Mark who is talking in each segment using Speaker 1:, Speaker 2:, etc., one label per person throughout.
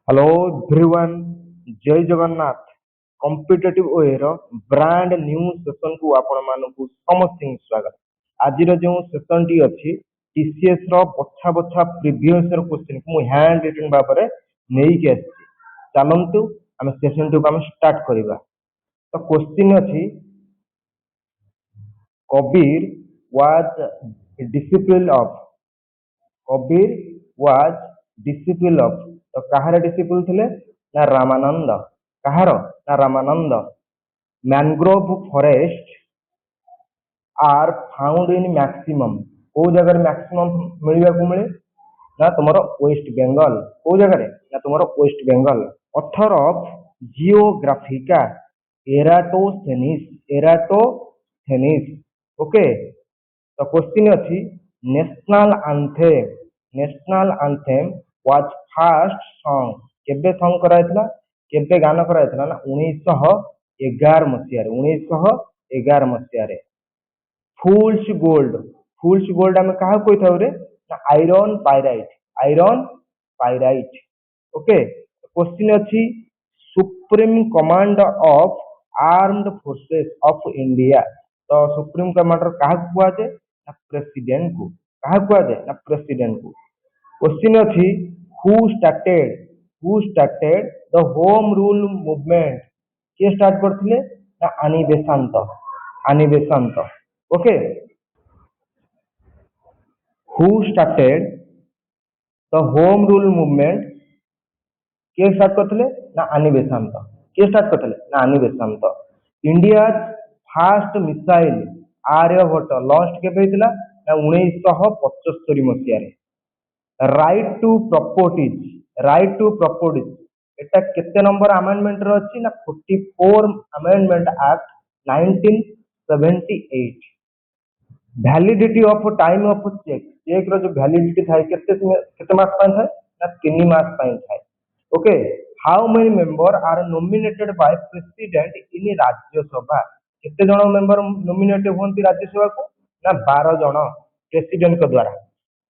Speaker 1: Hello everyone, जय Jagannath. Competitive ओए रो brand new session को आपण मानकु समस्त स्वागत। आज जो सेशन टी अच्छी टीसीएस रो बछा बछा प्रीवियस ईयर क्वेश्चन को हैंड रिटन भाବରେ ନେଇକି ଆସିଛି। ଚାଲନ୍ତୁ ଆମେ ସେशन टी को स्टार्ट करिबा। तो क्वेश्चन अच्छी Kabir was disciple of Kabir was disciple of. तो कहार डिसिपल थे ना रामानंद। कहार ना Ramanand. Mangrove forest are found in maximum. को जगह मैक्सिमम मिलवा को मिले ना तुमर वेस्ट बेंगल। को जगह ना तुमर West Bengal. Author of Geographica Eratosthenes. Eratosthenes. Okay. तो क्वेश्चन अच्छी national anthem was first sung केबे सॉन्ग कराइतला केबे गान कराइतला ना 1911 मसिया रे। 1911 मसिया रे। फूल्स गोल्ड आम क्या कही था ना iron pyrite. Iron pyrite. Okay. Question अच्छी supreme command of armed forces of India. तो सुप्रीम कमांडर क्या कुआ जाए ना प्रेसिडेंट को। क्या कुआ जाए ना प्रेसिडेंट को। क्वेश्चन अच्छी who started the home rule movement. किए स्टार्ट करथिले ना Annie Besant. Annie Besant. Okay. Who started the home rule movement किए स्टार्ट करथिले ना आनी बेसांत। किए स्टार्ट करथिले ना Annie Besant. India first missile Aryabhata launch केबे हेतिला ना 1975 मसिया रे। राइट टू प्रॉपर्टीज एटा केते नंबर अमेंडमेंट रो अछि ना 44 amendment act 1978। Validity of time of cheque रो जो वैलिडिटी थाए केते मास पाइन थाए ना 3 मास पाइन थाए। Okay. How many member are nominated by president in Rajya Sabha. केते जण मेंबर नॉमिनेट होंती राज्यसभा को ना 12 जण प्रेसिडेंट के द्वारा।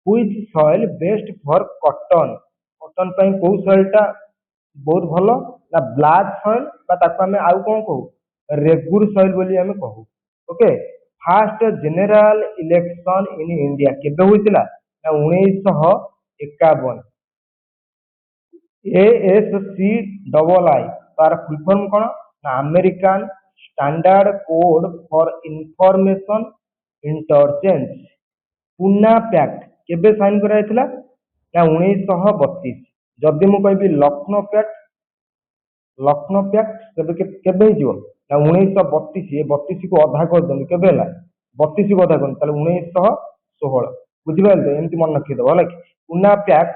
Speaker 1: Which soil best for cotton. Cotton पई को सॉइल टा बहुत भलो ना ब्लैक सॉइल बा ताको हमें आउ कोन कहू रेगुर सॉइल बोली हमें कहू। Okay. Fast general election in India केबे होइतिला ना 1951। एएससी डबल आई तार फुल फॉर्म कोन ना American standard code for information interchange. Poona pact केबे साइन कराइतिला ना 1932। जदि मु कहबी लखनऊ पैक्ट केबे हिजो ना 1932। ये 32 को अधा कर दन केबे हला 32 को अधा कर ताले 1916। बुझिबाल तो एमती मन रखि दबो लाइक पूना पैक्ट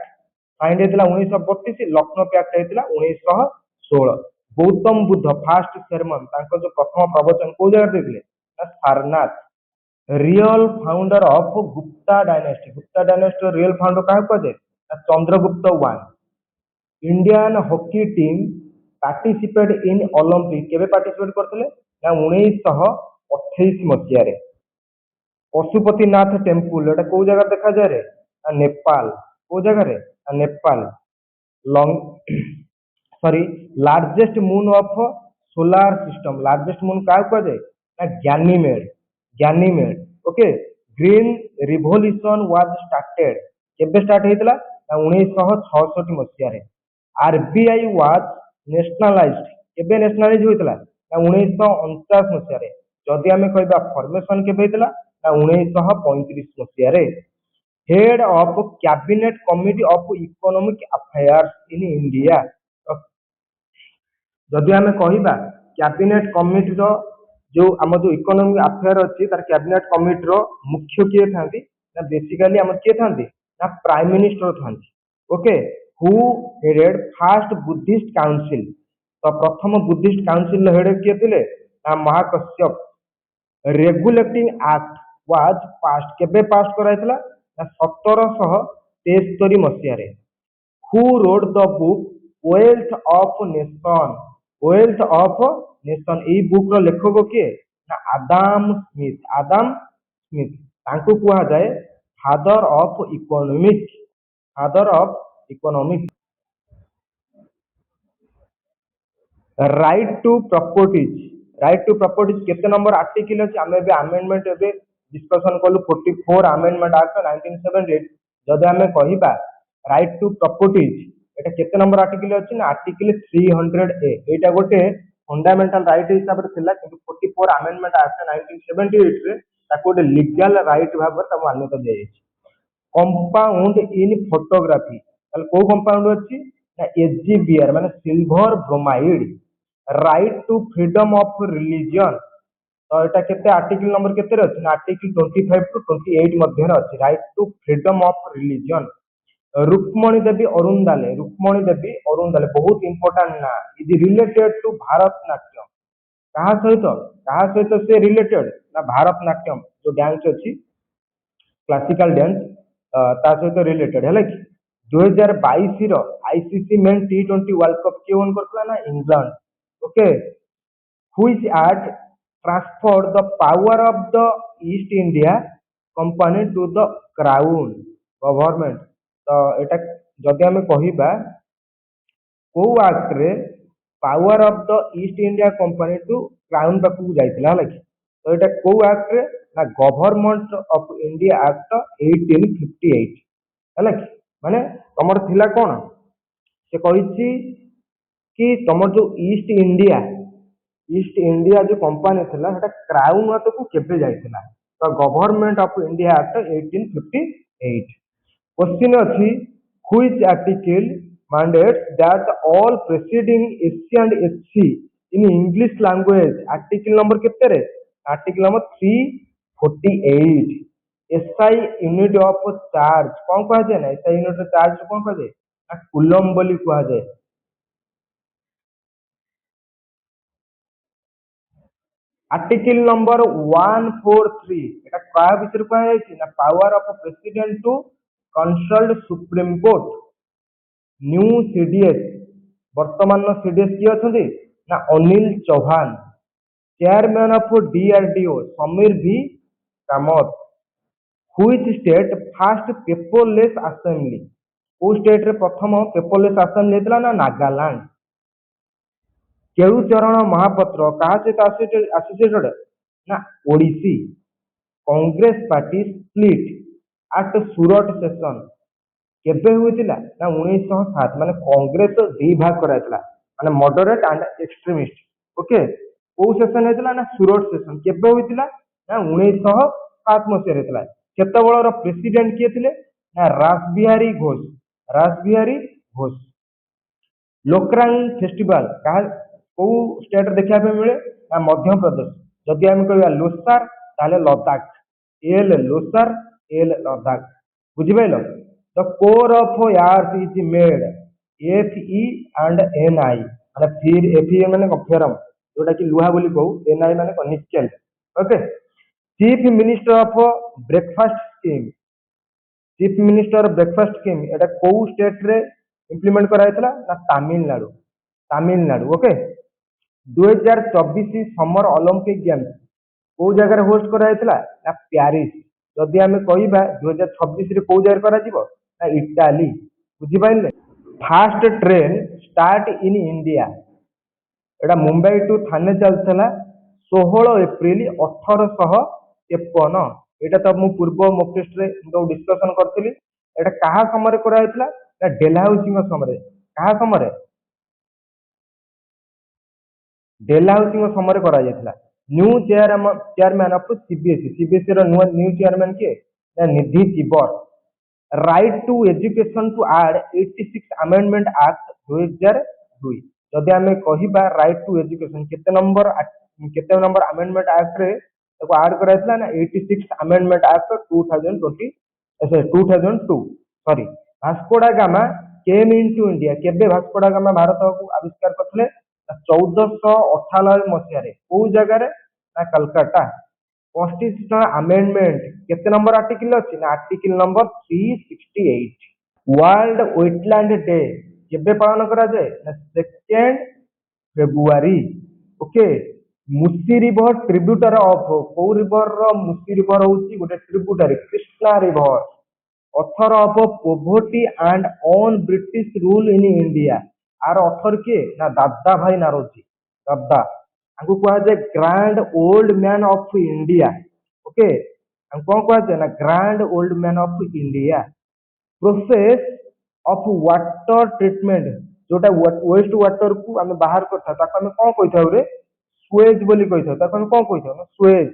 Speaker 1: साइन हेतिला 1932। लखनऊ पैक्ट हेतिला 1916। गौतम बुद्ध फास्ट सेरेमन तांको जो प्रथम प्रवचन को जगह देथिले ना Sarnath. Real founder of Gupta dynasty real founder क्या कहे Chandragupta one. Indian hockey team participate in Olympic केबे पार्टिसिपेट करथिले ना 1928 मसिया रे। पशुपतिनाथ टेम्पल एटा को जगह देखा जाए रे ना नेपाल। को जगह रे ना Nepal. Long sorry largest moon of solar system. Largest moon क्या कहे ना Ganymede. Okay. Green revolution was started केबे स्टार्ट हेतिला ना 1966 मसिया रे। आरबीआई वाज नेशनलाइज्ड केबे नेशनलाइज होइतिला ना 1949 मसिया रे। जदि हमें कहबा फॉर्मेशन केबे हेतिला ना 1935 मसिया रे। Head of cabinet committee of economic affairs in India. जदि हमें कहबा कैबिनेट कमिटी रो जो आम जो इकोनॉमिक अफेयर अच्छी तार कैबिनेट कमिटी रो मुख्य किए थांती ना बेसिकली आम किए थांती ना प्राइम मिनिस्टर थांती। Okay. Who headed first Buddhist council. तो प्रथम बुद्धिस्ट काउंसिल हेड किए थे ना Mahakashyap. Regulating act was passed केबे पास कराइतला ना 1773 मसिया रे। Who wrote the book Wealth of Nation. Wealth of Nation ए बुक रो लेखक किए ना आदाम स्मिथ तांको कुहा जाए father of economics. Right to properties, right to properties केते नंबर आर्टिकल अछि हमें बे अमेंडमेंट एबे डिस्कशन कलु 44 अमेंडमेंट एक्ट 1978 जदि हमें कहिबा राइट टू प्रॉपर्टीज एटा केते नंबर आर्टिकल अछि ना आर्टिकल 300 ए एटा गोटे फंडामेंटल राइट हिसाब रे थिला किंतु 44 अमेंडमेंट एक्ट 1978 रे ताको गोटे लीगल राइट भाबे त मान्यता दिया जायछि कंपाउंड इन फोटोग्राफी ताले को कंपाउंड अछि ना एचजीबीआर माने silver bromide right to freedom of religion तो एटा केते आर्टिकल नंबर केते रे अछि ना आर्टिकल 25 टू 28 मध्ये रे अछि right to freedom of religion Rukmini Devi Arundale बहुत इंपोर्टेंट ना इज रिलेटेड टू भारतनाट्यम कहा सहित से रिलेटेड ना भारतनाट्यम जो डांस अछि क्लासिकल डांस ता सहित रिलेटेड है कि 2022 रो आईसीसी मेन टी20 वर्ल्ड कप के ओन करथला ना England okay which act transferred the power of the East India Company to the Crown government तो एटा जदि आमे कहिबा को एक्ट रे power of the East India Company to crown पाखु जाइतिला हला कि तो एटा को एक्ट रे ना गवर्नमेंट ऑफ इंडिया एक्ट 1858 हला कि माने तमर थिला कोन से कहिछि कि तमर जो ईस्ट इंडिया जो कंपनी थिला सेटा क्राउन हाथ को केबे जाइतिला तो Government of India Act 1858 question अछि which article mandates that all preceding SC and SC in English language article number केते रे article number 348 SI unit of charge कौन कहा जाए ना SI unit of charge कौन कहा जाए ना कूलम बोली कहा जाए आर्टिकल नंबर 143 এটা কার ভিতরে কয়া যাইছি না power of president to consult supreme court new CDS वर्तमान सीडीएस किए अच्छा ना Anil Chauhan chairman of DRDO Samir V Kamat which state first paperless assembly को स्टेट रे प्रथम पेपरलेस असेंबली हेतला ना नागालैंड केळुचरण महापात्र कहा सहित एसोसिएटेड ना Odissi Congress party split at Surat session केबे होइतिला ना 1907 माने कांग्रेस दी भाग कराइतला माने मॉडरेट एंड एक्सट्रीमिस्ट ओके को सेशन हेतला ना सूरत सेशन केबे होइतिला ना 1907 मसिया हेतला केतबळर प्रेसिडेंट किए थिले ना रासबिहारी घोष लोकरांग फेस्टिवल कहा को स्टेट देखा पे मिले ना मध्य प्रदेश जदि हम कहबा लोसार ताले लद्दाख एल लोसार एल लद्दाख बुझिबैलो the core of earth is made FE and NI माने फिर FE माने फेरम जोटा कि लुहा बोली कहू NI माने nickel okay chief minister of breakfast scheme chief minister breakfast scheme एटा को स्टेट रे इंप्लीमेंट कराइतला ना Tamil Nadu okay 2024 summer Olympic games को जगह होस्ट कराइतला ना पेरिस जदि आमे कहिबा 2026 रे को जगह करा जिवो ना इटाली बुझि पाइले fast train start in India Etah Mumbai to Thane चलथला 16 April 1853 एटा तो मु पूर्व मॉक टेस्ट रे तो डिस्कशन करथिली एटा कहा समय कराइतला ना डेलहाउसी समय कहा समय डेलहाउसी समय करा जायतला न्यू चेयरमैन ऑफ सीबीएसई रो न्यू चेयरमैन के ना Nidhi Chhibber right to education to add 86 amendment act 2002 जदि आमे कहिबा राइट टू एजुकेशन केते नंबर अमेंडमेंट एक्ट रे ताको ऐड कराइतला ना 86 अमेंडमेंट एक्ट 2002 सॉरी भास्को डा गामा केम इनटू इंडिया केबे भास्को डा गामा भारत को आविष्कार करथले 1498 मसिया रे को जगह रे ना कलकत्ता कॉन्स्टिट्यूशनल अमेंडमेंट केते नंबर आर्टिकल अछि ना article number 368 World Wetland Day केबे पालन करा जाए ना 2 February okay Musi river tributary of को रिवर रो मुसी रिवर होची गोटे tributary Krishna river author of poverty and un British rule in India आर ऑथर किए ना दादा भाई नारोजी दादा आंकु कहा जाए grand old man of India okay कौन कहा जाए ना grand old man of India process of water treatment जोटा वेस्ट वाटर को आम बाहर करता आम कौन कही रे सुएज बोली कही था कौन कही सुएज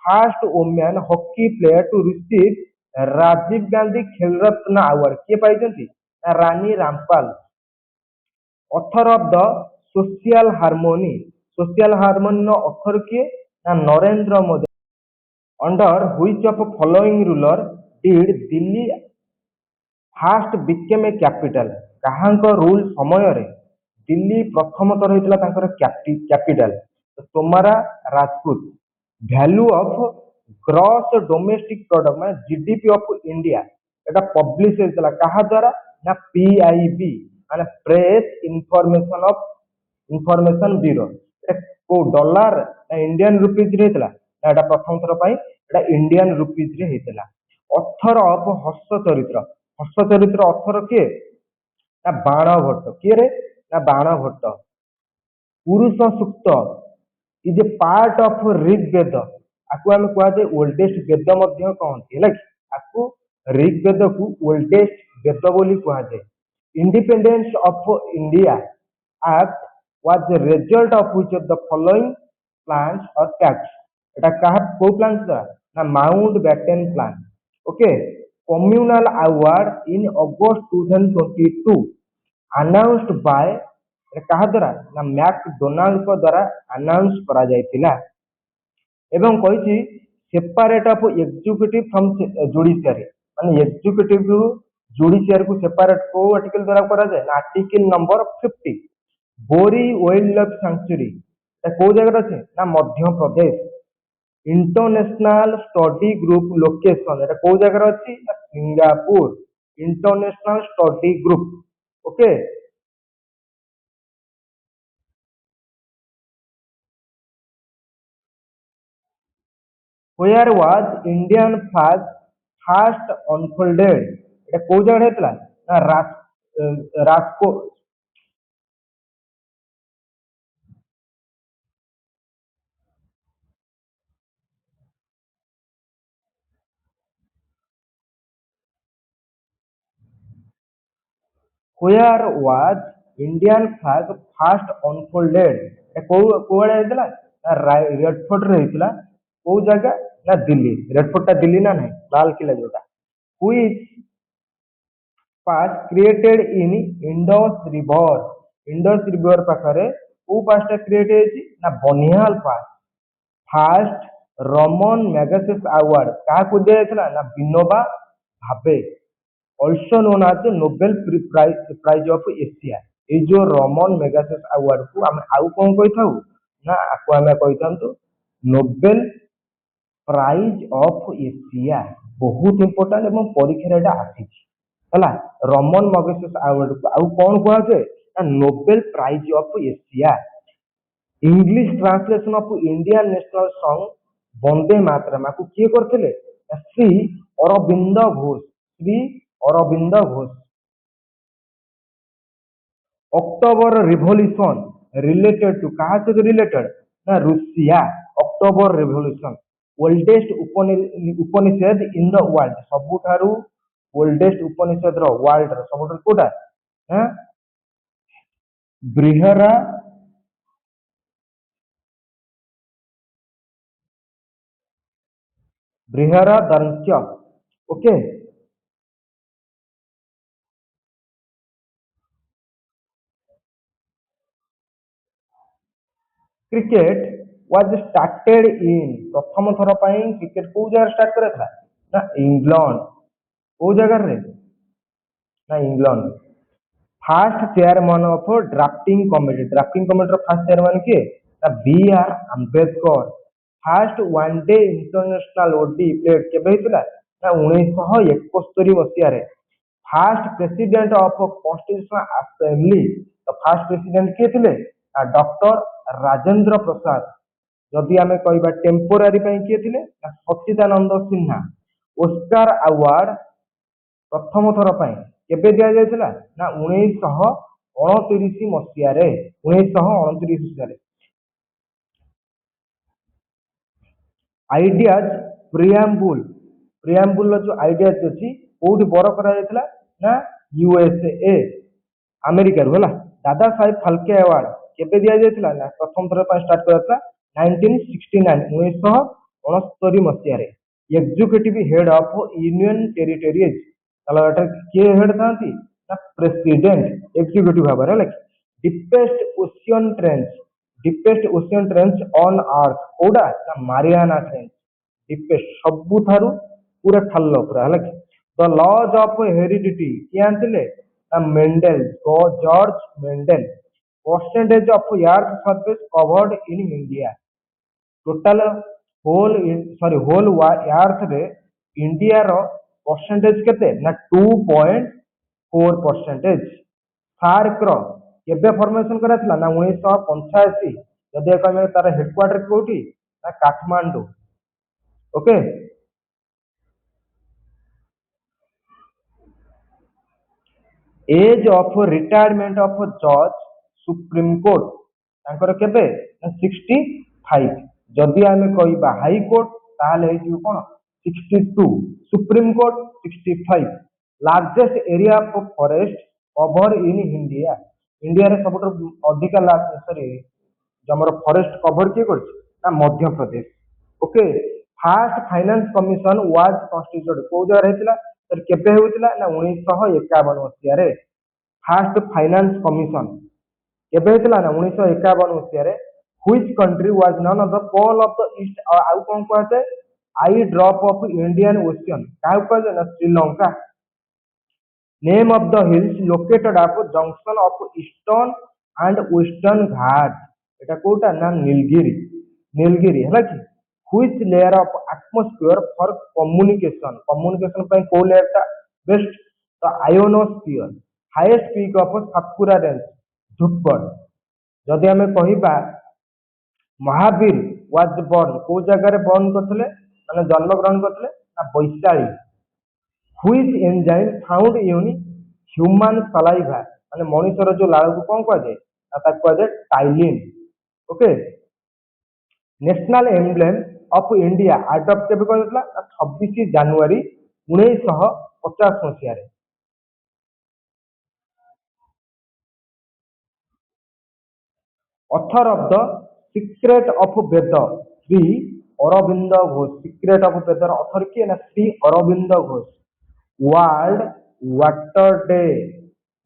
Speaker 1: first women hockey player to receive Rajiv Gandhi Khel Ratna award किए पाई Rani Rampal author of the social harmony author किए ना Narendra Modi under which of following ruler did Delhi first became a capital काहांक रूल समय रे दिल्ली प्रथम थर होता capital Tomara Rajput value of gross domestic product मैं जीडीपी ऑफ इंडिया एटा पब्लिश होता कहा द्वारा ना पीआईबी माने प्रेस इनफॉरमेशन ब्यूरो को डॉलर ना इंडियन रुपीज रे होता ना एटा प्रथम थर पाई एटा इंडियन रुपीज रे होता ऑथर ऑफ हर्ष चरित्र ऑथर किए ना बाण भट्ट किए रे ना Bana Bhatta Purusha Sukta is a part of Rigveda आपको आम कहुए ओल्डेस्ट वेद कहते है आपको ऋग्वेद को ओल्डेस्ट वेद बोली कहुए independence of India act was the result of which of the following plans और टैक्स एटा कहा को प्लान ना Mountbatten plan okay communal award in August 2022 announced by कहा द्वारा ना मैकडोनाल्ड को द्वारा अनाउंस करा जायतिला एवं कही separate of executive from judiciary माने एग्जीक्यूटिव रु जुडिशियरी को सेपरेट को आर्टिकल द्वारा करा जाए ना आर्टिकल नंबर 50 बोरी वाइल्ड लाइफ सैंक्चुरी को जगह अच्छे ना Madhya Pradesh international study group location एटा को जगह अच्छी Singapore international study group okay where was Indian flag first unfolded এটা কোন জায়গায় হয়েছিল না Rajkot where was Indian flag first unfolded এটা কোয়াড়ে হয়েছিল না রেডফোর্ট রে হয়েছিল কোন জায়গা না দিল্লি রেডফোর্টটা দিল্লি না নাই লাল কিলা যেটা which pass created in Indus river पाखरे को पासटा क्रिएट होइछि ना Banihal pass first Ramon Magsaysay award का को दिया जायतिला ना Vinoba Bhave also known as Nobel prize of Asia ए जो रमन मैगसेस अवार्ड को हम आउ कोन कहि थाउ ना आको हमें कहि थांतु नोबेल प्राइज ऑफ एशिया बहुत इंपोर्टेंट एवं परीक्षा रे आसीछि हला रमन मैगसेस अवार्ड को आउ कोन कहै छै ना Nobel prize of Asia English translation of Indian national song Vande Mataram को किए करथिले Shri Aurobindo Ghosh October revolution related to कहा से रिलेटेड ना Russia October revolution oldest Upanishad in the world सबुठारु ओल्डेस्ट उपनिषद रो वर्ल्ड रो सबुठारु कोटा हां बृहरा Brihadaranyaka okay cricket was started in प्रथम थर पाई क्रिकेट को जगह स्टार्ट करा था ना इंग्लैंड को जगह रे ना England first chairman of drafting committee रो फास्ट चेयरमैन किए ना B R Ambedkar first one day international ODI played केबे हितला ना 1971 मसिया रे first president of constitutional assembly तो फास्ट प्रेसिडेंट किए थिले डॉक्टर राजेंद्र प्रसाद जदि आम कह टेम्पोरारी किए थिले सच्चिदानंद सिन्हा ओस्कार अवार्ड प्रथम थर केबे दिया जायतिला ना 1969 1929 ମସିହାରେ 1929 ମସିହାରେ ଆଇଡିଆଜ ପ୍ରିଆମ୍ବୁଲ ଯୋଉ ଆଇଡିଆଜ ଅଛି କୋଉଠି ବର କରାଯାଇଥିଲା ନା ୟୁଏସଏ ଆମେରିକାରୁ ହେଲା। ଦାଦା ସାହେବ ଫାଲକେ ଆୱାର୍ଡ କେବେ ଦିଆଯାଇଥିଲା ନା ପ୍ରଥମ ଥର ପାଇଁ ଷ୍ଟାର୍ଟ କରାଯାଇଥିଲା 1969 ମସିହାରେ। ଏକ୍ଜିକ୍ୟୁଟିଭ ହେଡ୍ ଅଫ୍ ୟୁନିୟନ ଟେରିଟୋରିଜ ତାହେଲେ ଏଟା କିଏ ହେଡ୍ ଥାନ୍ତି ନା ପ୍ରେସିଡେଣ୍ଟ ଏକ୍ଜିକ୍ୟୁଟିଭ ଭାବରେ ହେଲା। ଡିପେଷ୍ଟ ଓସିଆନ ଟ୍ରେଞ୍ଚ ଅନ୍ ଆର୍ଥ କୋଉଟା ନା ମାରିଆନା ଟ୍ରେଞ୍ଚ ଡିପେଷ୍ଟ ସବୁଠାରୁ ପୁରା ଖାଲ ପୁରା ହେଲା କି। ଦ ଲଜ୍ ଅଫ୍ ହେରିଡିଟି କିଏ ଆଣିଥିଲେ ନା Mendel George Mendel. Percentage of earth surface covered in India total whole ଆର୍ଥରେ ଇଣ୍ଡିଆର ପରସେଣ୍ଟେଜ କେତେ ନା 2.4%। ସାର୍କର କେବେ ଫର୍ମେସନ କରାଯାଇଥିଲା ନା 1985। ଯଦି କହିବେ ତାର ହେଡକ୍ୱାର୍ଟର କୋଉଠି ନା Kathmandu. Okay age of retirement of ଜଜ ସୁପ୍ରିମକୋର୍ଟ ତାଙ୍କର କେବେ ନା 65। ଯଦି ଆମେ କହିବା ହାଇକୋର୍ଟ ତାହେଲେ ହେଇଯିବ କଣ 62। Supreme court 65। Largest area of forest cover in India ଇଣ୍ଡିଆରେ ସବୁଠାରୁ ଅଧିକା ଆମର ଫରେଷ୍ଟ କଭର କିଏ କରିଛି ନା Madhya Pradesh. Okay first finance commission was constituted କୋଉ ଜାଗାରେ ହେଇଥିଲା କେବେ ହେଉଥିଲା ନା 1951 ମସିହାରେ। ଫାର୍ଷ୍ଟ ଫାଇନାନ୍ସ କମିଶନ କେବେ ହେଇଥିଲା ନା 1951 ମସିହାରେ। Which country was known of the pearl of the east ଆଉ କଣ କୁହାଯାଏ eye drop of Indian ocean କାହାକୁ କୁହାଯାଏ ନା Sri Lanka. Name of the hills located of junction of eastern and western Ghat ଏଟା କୋଉଟା ନା ନୀଲଗିରି ହେଲା କି। Which layer of atmosphere for communication ପାଇଁ କୋଉ ଲେୟାର ଟା ବେଷ୍ଟ ତ ionosphere. Highest peak of Satpura range Dhupgarh. ଯଦି ଆମେ କହିବା ମହାବୀର ୱାଜ ବର୍ନ କୋଉ ଜାଗାରେ ବର୍ନ କରିଥିଲେ ମାନେ ଜନ୍ମଗ୍ରହଣ କରିଥିଲେ ନା Vaishali. Which enzyme found in human saliva ମାନେ ମଣିଷର ଯୋଉ ଲାଳକୁ କଣ କୁହାଯାଏ ନା ତାକୁ କୁହାଯାଏ ptyalin. Okay national emblem of India adopt କେବେ କରାଯାଇଥିଲା ନା 26 ଜାନୁଆରୀ 1950 ମସିହାରେ। Author of the secret of Veda Shri Aurobindo Ghosh. Secret of ବେଦର ଅଥର କିଏ ନା Shri Aurobindo Ghosh. World water day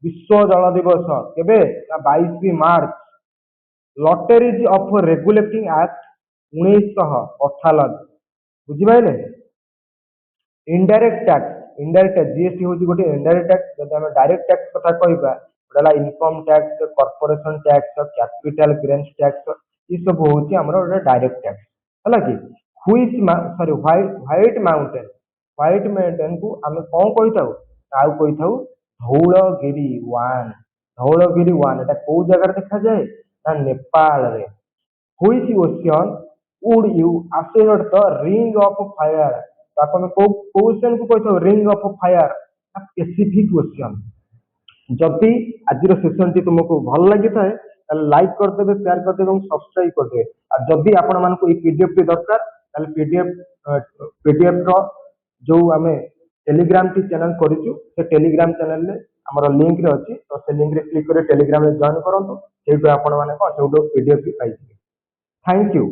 Speaker 1: ବିଶ୍ୱ ଜଳ ଦିବସ କେବେ ନା 22 ମାର୍ଚ୍ଚ। ଲଟେରିଜ ଅଫ ରେଗୁଲେଟିଂ ଆକ୍ଟ 1998 ବୁଝିପାରିଲେ। ଇନଡାଇରେକ୍ଟ ଟ୍ୟାକ୍ସ ଜିଏସଟି ହଉଛି ଗୋଟେ ଇନଡାଇରେକ୍ଟ ଟ୍ୟାକ୍ସ। ଯଦି ଆମେ ଡାଇରେକ୍ଟ ଟ୍ୟାକ୍ସ କଥା କହିବା ହେଲା income tax corporation tax capital gains tax ଏ ସବୁ ହଉଛି ଆମର ଗୋଟେ ଡାଇରେକ୍ଟ ଟ୍ୟାକ୍ସ ହେଲା କି। ହ୍ୱାଇଟ ମାଉଣ୍ଟେନ କୁ ଆମେ କଣ କହିଥାଉ ଆଉ କହିଥାଉ ଧଉଳଗିରି ୱାନ ଏଟା କୋଉ ଜାଗାରେ ଦେଖାଯାଏ ନା ନେପାଳରେ। Which ocean would you associate the ring of fire ତାକୁ ଆମେ କୋଉ ଓସିଅନ କୁ କହିଥାଉ ରିଙ୍ଗ ଅଫ ଫାୟାର ନା ପେସିଫିକ ଓସିଅନ। ଯଦି ଆଜିର ସେସନଟି ତୁମକୁ ଭଲ ଲାଗିଥାଏ ତାହେଲେ ଲାଇକ୍ କରିଦେବେ ସେୟାର କରିଦେବେ ଏବଂ ସବସ୍କ୍ରାଇବ କରିଦେବେ। ଆଉ ଯଦି ଆପଣ ମାନଙ୍କୁ ଏଇ ପିଡିଏଫ ଟି ଦରକାର ତାହେଲେ ପିଡିଏଫ ର ଯୋଉ ଆମେ ଟେଲିଗ୍ରାମ ଟି ଚ୍ୟାନେଲ କରିଛୁ ସେ ଟେଲିଗ୍ରାମ ଚ୍ୟାନେଲରେ ଆମର ଲିଙ୍କ ରେ ଅଛି ତ ସେ ଲିଙ୍କ ରେ କ୍ଲିକ କରି ଟେଲିଗ୍ରାମ ରେ ଜଏନ କରନ୍ତୁ। ସେଇଠୁ ଆପଣ ମାନେ କଣ ସେଇଠୁ ପିଡିଏଫ ଟି ପାଇଯିବେ। Thank you.